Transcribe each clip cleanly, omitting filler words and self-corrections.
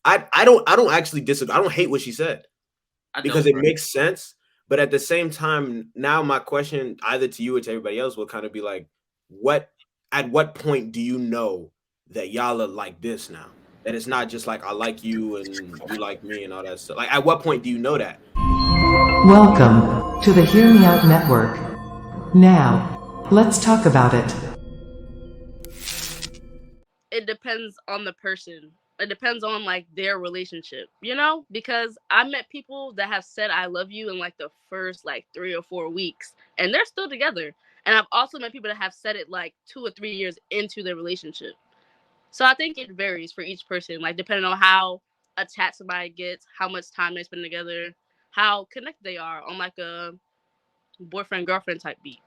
I don't actually disagree. I don't hate what she said I because don't, it bro. makes sense. But at the same time, now my question either to you or to everybody else will kind of be like, what at what point do you know that y'all are like this now? That it's not just like I like you and you like me and all that stuff. Like at what point do you know that? Welcome to the Hear Me Out Network. Now, let's talk about it. It depends on the person. It depends on like their relationship, you know? Because I met people that have said I love you in like the first like 3 or 4 weeks and they're still together. And I've also met people that have said it like 2 or 3 years into their relationship. So I think it varies for each person, like depending on how attached somebody gets, how much time they spend together, how connected they are on like a boyfriend girlfriend type beat.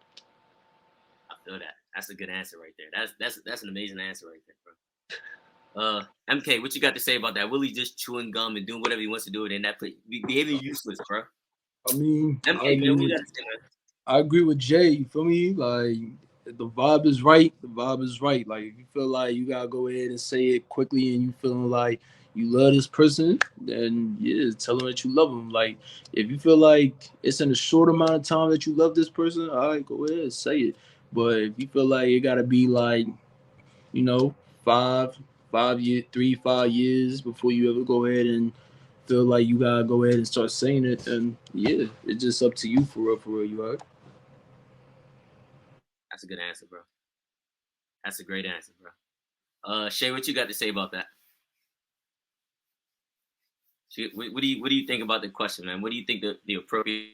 I feel that. That's a good answer right there. That's an amazing answer right there, bro. MK, what you got to say about that? Willie just chewing gum and doing whatever he wants to do, and that behaving useless, bro. I mean, MK, man, what you got to say, man? I agree with Jay. You feel me? Like the vibe is right. The vibe is right. Like if you feel like you gotta go ahead and say it quickly, and you feeling like you love this person, then yeah, tell them that you love them. Like if you feel like it's in a short amount of time that you love this person, all right, go ahead and say it. But if you feel like it gotta be like you know, 5 year, 3, 5 years before you ever go ahead and feel like you gotta go ahead and start saying it, and yeah, it's just up to you for real, you are. That's a good answer, bro. That's a great answer, bro. Shay, what you got to say about that? Shay, what do you think about the question, man? What do you think the appropriate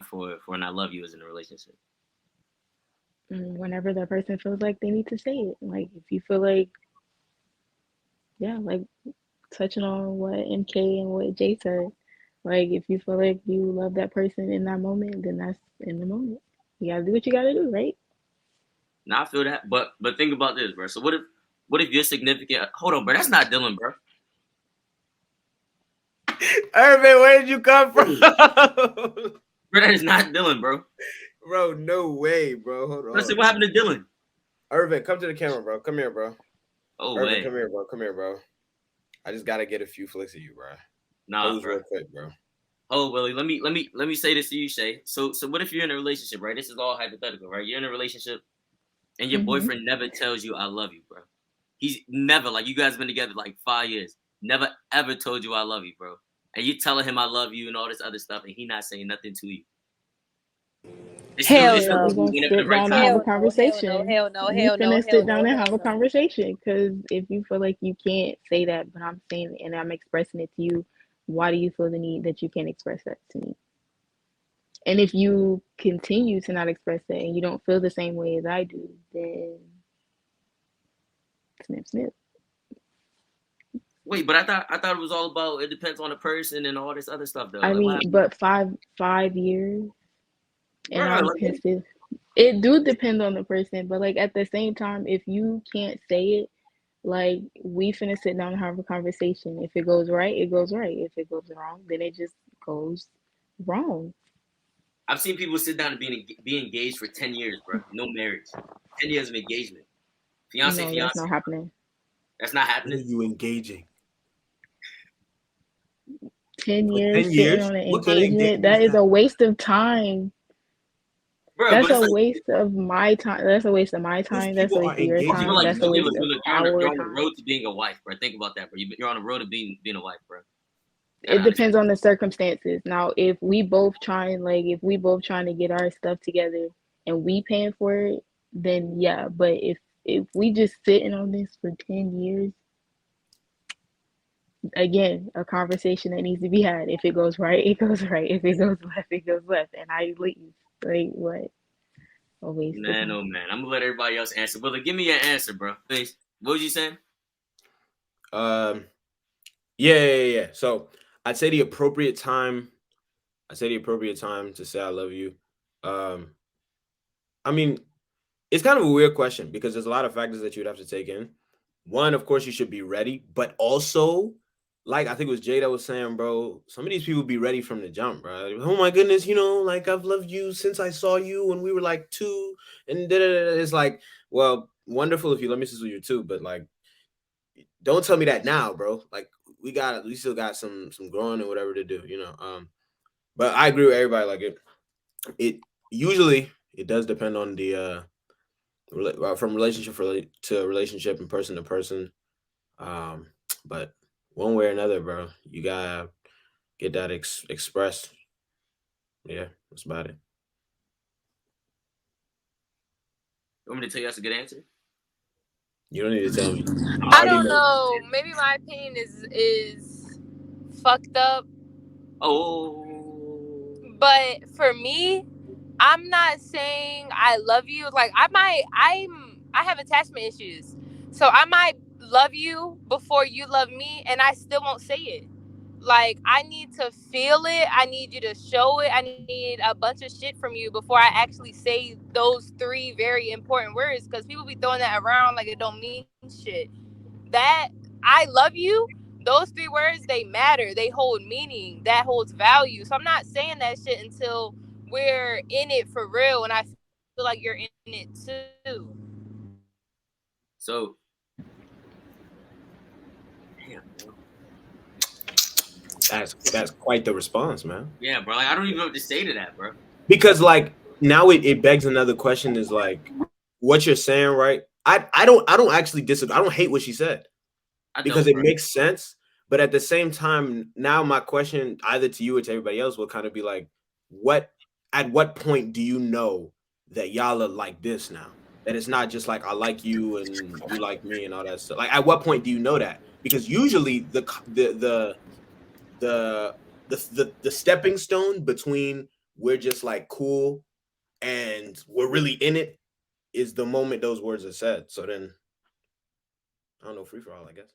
for an I love you is in a relationship? Whenever that person feels like they need to say it. Like if you feel like, yeah, like touching on what MK and what Jay said. Like if you feel like you love that person in that moment, then that's in the moment. You gotta do what you gotta do, right? Now I feel that, but think about this, bro. So what if your significant? Hold on, bro. That's not Dylan, bro. Irvin, where did you come from? Bro, that is not Dylan, bro. Bro, no way, bro. Hold I said, on. what happened to Dylan? Irvin, come to the camera, bro. Come here, bro. Oh Irvin, wait, come here, bro. Come here, bro. I just gotta get a few flicks of you, bro. nah, Pose bro. real quick, bro. Oh, Willie, let me say this to you, Shay. So what if you're in a relationship, right? This is all hypothetical, right? You're in a relationship and your Mm-hmm. boyfriend never tells you I love you, bro. He's never like you guys been together like 5 years, never ever told you I love you, bro. And you telling him I love you and all this other stuff, and he not saying nothing to you. Hell It's still Then no. we're cool gonna whenever the sit right down and time. have a Hell no. Hell no. conversation. Hell no. We Hell no. finna Hell sit down no. and Hell have a no. conversation. Cause if you feel like you can't say that, but I'm saying it and I'm expressing it to you, why do you feel the need that you can't express that to me? And if you continue to not express that and you don't feel the same way as I do, then snip snip. Wait, but I thought it was all about it depends on the person and all this other stuff though. I Like what mean, happened, but five years and bro? I'm Like what? consistent. It do depend on the person, but like at the same time, if you can't say it, like we finna sit down and have a conversation. If it goes right, it goes right. If it goes wrong, then it just goes wrong. I've seen people sit down and be engaged for 10 years, bro. No marriage, 10 years of engagement, fiance, No, that's fiance. not happening. That's not What are happening, you engaging? 10 For 10 years sitting years? on an What kind of engagement, engagement is that is that? a waste of time. bro. But That's it's a like waste of my time. That's a waste of my Those time. That's a people waste are of your okay, but engaging time. like That's a okay, waste look, themselves. of look, you're our on the time. road to being a wife, bro. Think about that, bro. You're on the road to being a wife, bro. You gotta It understand. depends on the circumstances. Now, if we both trying, like, if we both trying to get our stuff together and we paying for it, then yeah. But if we just sitting on this for 10 years, again, a conversation that needs to be had. If it goes right, it goes right. If it goes left, it goes left. And I leave. Like what? A waste of Man, time. oh man, I'm gonna let everybody else answer. But give me your answer, bro. Please. What was you saying? Um, yeah. So I'd say the appropriate time. I say the appropriate time to say I love you. Um, I mean, it's kind of a weird question because there's a lot of factors that you would have to take in. One, of course, you should be ready, but also, like I think it was Jay that was saying, bro, some of these people be ready from the jump, bro. Like, oh my goodness, like I've loved you since I saw you when we were like two, and da-da-da-da. It's like, well, wonderful if you let me since you were two, but like, don't tell me that now, bro. Like, we still got some growing and whatever to do, you know. But I agree with everybody. Like it usually it does depend on the from relationship to relationship and person to person. But one way or another, bro, you gotta get that expressed. Yeah, that's about it. You want me to tell you that's a good answer? You don't need to tell me. I already don't know. Maybe my opinion is fucked up, Oh, but for me, I'm not saying I love you. Like I have attachment issues, so I might love you before you love me, and I still won't say it. Like I need to feel it. I need you to show it. I need a bunch of shit from you before I actually say those three very important words. Because people be throwing that around like it don't mean shit. That I love you. Those three words, they matter. They hold meaning. That holds value. So I'm not saying that shit until we're in it for real, and I feel like you're in it too. so damn, bro. That's quite the response, man. Yeah, bro. Like, I don't even know what to say to that, bro. Because like now it begs another question is like what you're saying, right? I don't actually disagree. I don't hate what she said because it makes sense. But at the same time, now my question either to you or to everybody else will kind of be like, at what point do you know that y'all are like this now? That it's not just like I like you and you like me and all that stuff. Like at what point do you know that? Because usually the stepping stone between we're just like cool and we're really in it is the moment those words are said. So then I don't know, free for all, I guess.